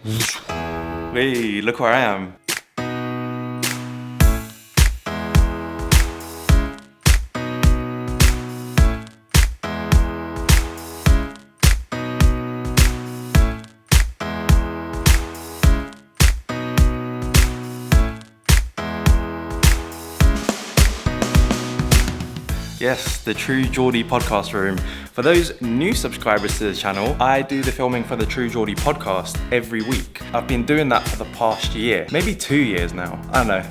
Hey, look where I am. Yes, the True Geordie podcast room. For those new subscribers to the channel, I do the filming for the True Geordie podcast every week. I've been doing that for the past year, maybe 2 years now. I don't know,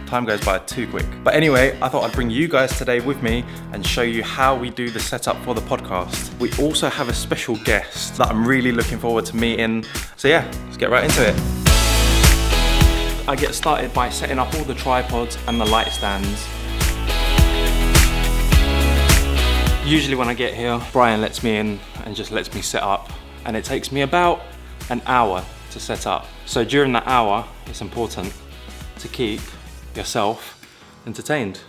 time goes by too quick. But anyway, I thought I'd bring you guys today with me and show you how we do the setup for the podcast. We also have a special guest that I'm really looking forward to meeting. So yeah, let's get right into it. I get started by setting up all the tripods and the light stands. Usually when I get here, Brian lets me in and just lets me set up, and it takes me about an hour to set up. So during that hour, it's important to keep yourself entertained.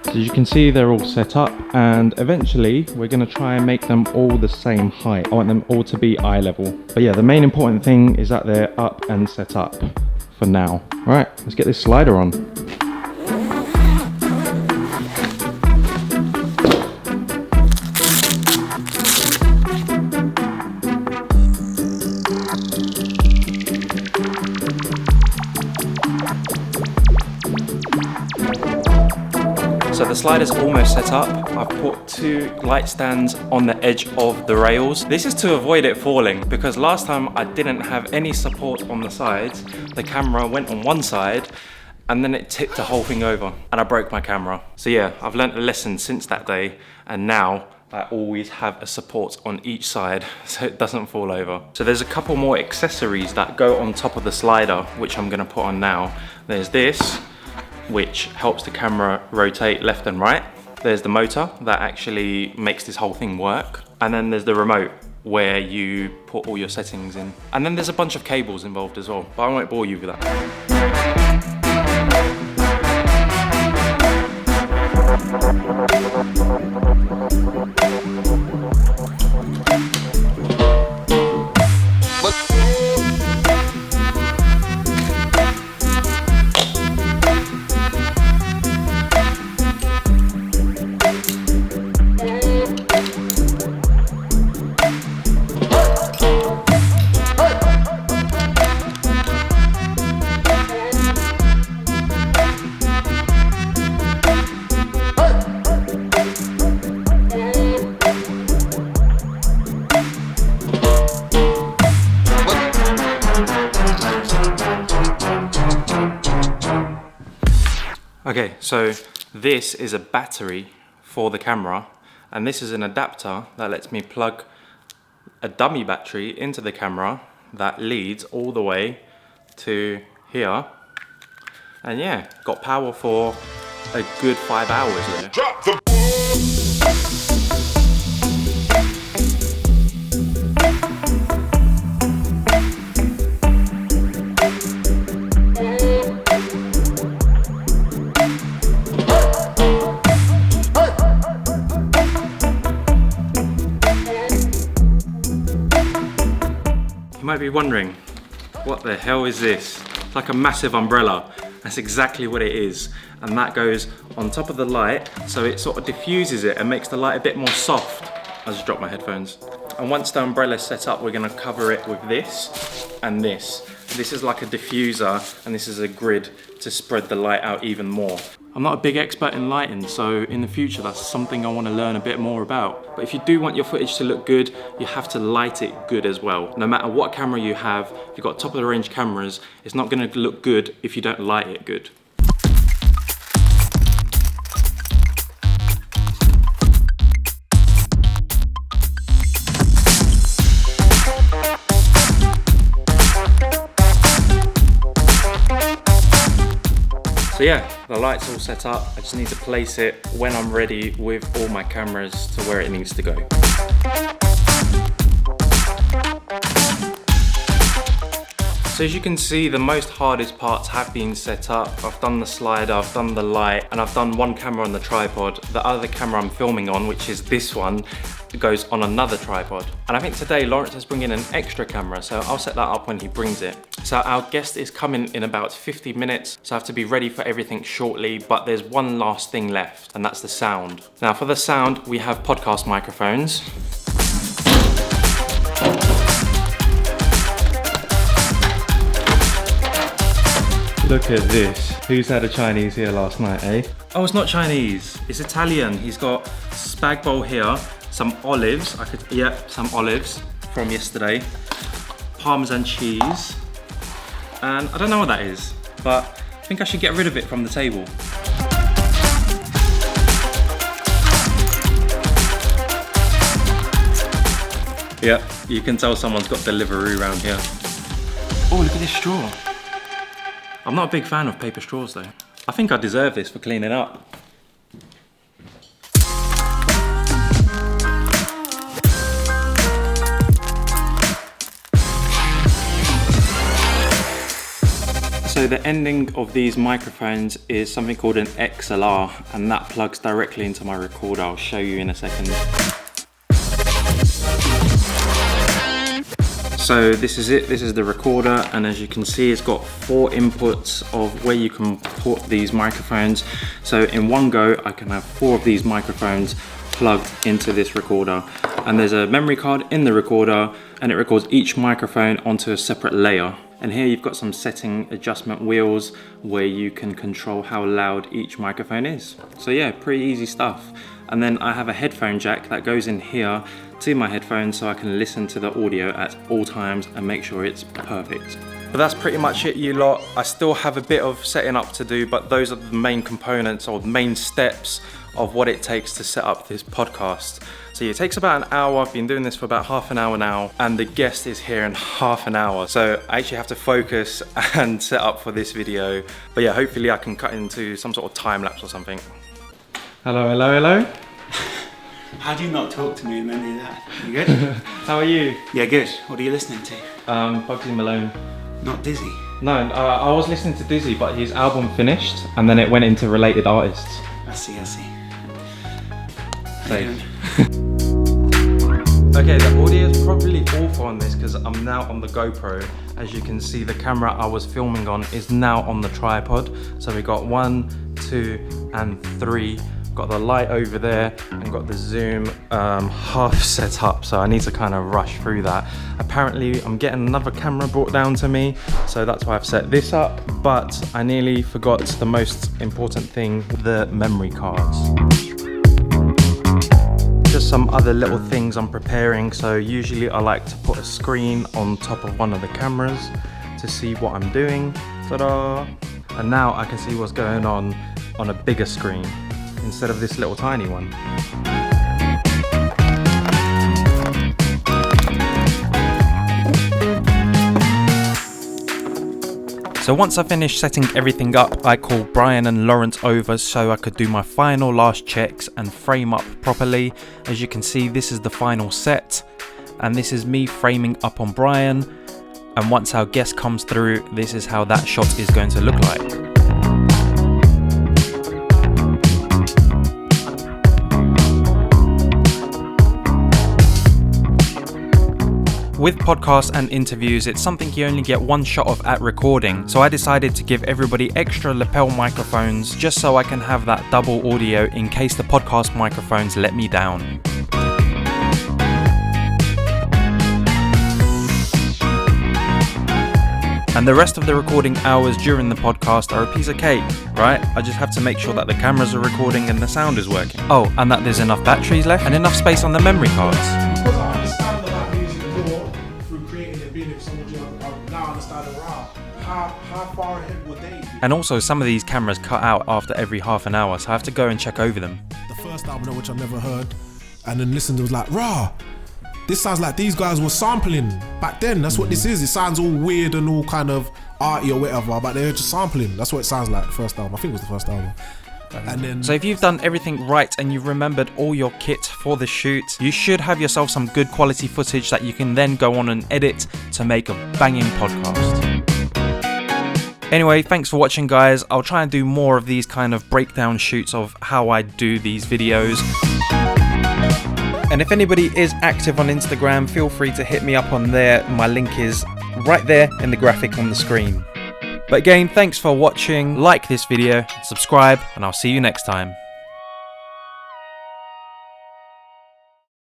As you can see, they're all set up, and eventually we're going to try and make them all the same height. I want them all to be eye level. But yeah, the main important thing is that they're up and set up for now. All right, let's get this slider on. So the slider's almost set up. I've put 2 light stands on the edge of the rails. This is to avoid it falling, because last time I didn't have any support on the sides. The camera went on one side and then it tipped the whole thing over and I broke my camera. So yeah, I've learnt a lesson since that day, and now I always have a support on each side so it doesn't fall over. So there's a couple more accessories that go on top of the slider, which I'm gonna put on now. There's this, which helps the camera rotate left and right. There's the motor that actually makes this whole thing work. And then there's the remote where you put all your settings in. And then there's a bunch of cables involved as well, but I won't bore you with that. Okay, so this is a battery for the camera, and this is an adapter that lets me plug a dummy battery into the camera that leads all the way to here. And yeah, got power for a good 5 hours there. Drop the You might be wondering, what the hell is this? It's like a massive umbrella. That's exactly what it is. And that goes on top of the light, so it sort of diffuses it and makes the light a bit more soft. I just dropped my headphones. And once the umbrella's set up, we're gonna cover it with this and this. This is like a diffuser, and this is a grid to spread the light out even more. I'm not a big expert in lighting, so in the future that's something I want to learn a bit more about. But if you do want your footage to look good, you have to light it good as well. No matter what camera you have, if you've got top of the range cameras, it's not going to look good if you don't light it good. So yeah, the light's all set up. I just need to place it when I'm ready with all my cameras to where it needs to go. So as you can see, the most hardest parts have been set up. I've done the slider, I've done the light, and I've done one camera on the tripod. The other camera I'm filming on, which is this one, goes on another tripod. And I think today Lawrence is bringing an extra camera, so I'll set that up when he brings it. So our guest is coming in about 50 minutes, so I have to be ready for everything shortly, but there's one last thing left, and that's the sound. Now for the sound, we have podcast microphones. Look at this. Who's had a Chinese here last night, eh? Oh, it's not Chinese, it's Italian. He's got spag bowl here, some olives, some olives from yesterday, Parmesan cheese, and I don't know what that is, but I think I should get rid of it from the table. Yep, you can tell someone's got delivery around here. Oh, look at this straw. I'm not a big fan of paper straws though. I think I deserve this for cleaning up. So the ending of these microphones is something called an XLR, and that plugs directly into my recorder. I'll show you in a second. So this is it, this is the recorder, and as you can see it's got 4 inputs of where you can put these microphones. So in one go I can have 4 of these microphones plugged into this recorder, and there's a memory card in the recorder and it records each microphone onto a separate layer. And here you've got some setting adjustment wheels where you can control how loud each microphone is. So yeah, pretty easy stuff. And then I have a headphone jack that goes in here to my headphones so I can listen to the audio at all times and make sure it's perfect. But that's pretty much it, you lot. I still have a bit of setting up to do, but those are the main components or the main steps of what it takes to set up this podcast. So it takes about an hour. I've been doing this for about half an hour now, and the guest is here in half an hour. So I actually have to focus and set up for this video. But yeah, hopefully I can cut into some sort of time lapse or something. Hello, hello, hello. How do you not talk to me and then do that? You good? How are you? Yeah, good. What are you listening to? Bugsy Malone. Not Dizzy? No, I was listening to Dizzy, but his album finished and then it went into related artists. I see. Safe. Okay, the audio is probably awful on this because I'm now on the GoPro. As you can see, the camera I was filming on is now on the tripod. So we got 1, 2, and 3. Got the light over there and got the zoom half set up, so I need to kind of rush through that. Apparently I'm getting another camera brought down to me, so that's why I've set this up, but I nearly forgot the most important thing, the memory cards. Just some other little things I'm preparing. So usually I like to put a screen on top of one of the cameras to see what I'm doing. Ta-da! And now I can see what's going on a bigger screen instead of this little tiny one. So once I finished setting everything up, I called Brian and Lawrence over so I could do my final last checks and frame up properly. As you can see, this is the final set, and this is me framing up on Brian. And once our guest comes through, this is how that shot is going to look like. With podcasts and interviews, it's something you only get one shot of at recording, so I decided to give everybody extra lapel microphones just so I can have that double audio in case the podcast microphones let me down. And the rest of the recording hours during the podcast are a piece of cake, right? I just have to make sure that the cameras are recording and the sound is working. Oh, and that there's enough batteries left and enough space on the memory cards. Because I understand about music law through creating it, being with someone, I now understand around how far ahead would they be? And also some of these cameras cut out after every half an hour, so I have to go and check over them. The first album which I never heard, and then listened, it was like, rah, this sounds like these guys were sampling back then. That's what this is. It sounds all weird and all kind of arty or whatever, but they're just sampling. That's what it sounds like, the first album. I think it was the first album. And then, so if you've done everything right and you've remembered all your kit for the shoot, you should have yourself some good quality footage that you can then go on and edit to make a banging podcast. Anyway, thanks for watching, guys. I'll try and do more of these kind of breakdown shoots of how I do these videos. And if anybody is active on Instagram, feel free to hit me up on there. My link is right there in the graphic on the screen. But again, thanks for watching. Like this video, subscribe, and I'll see you next time.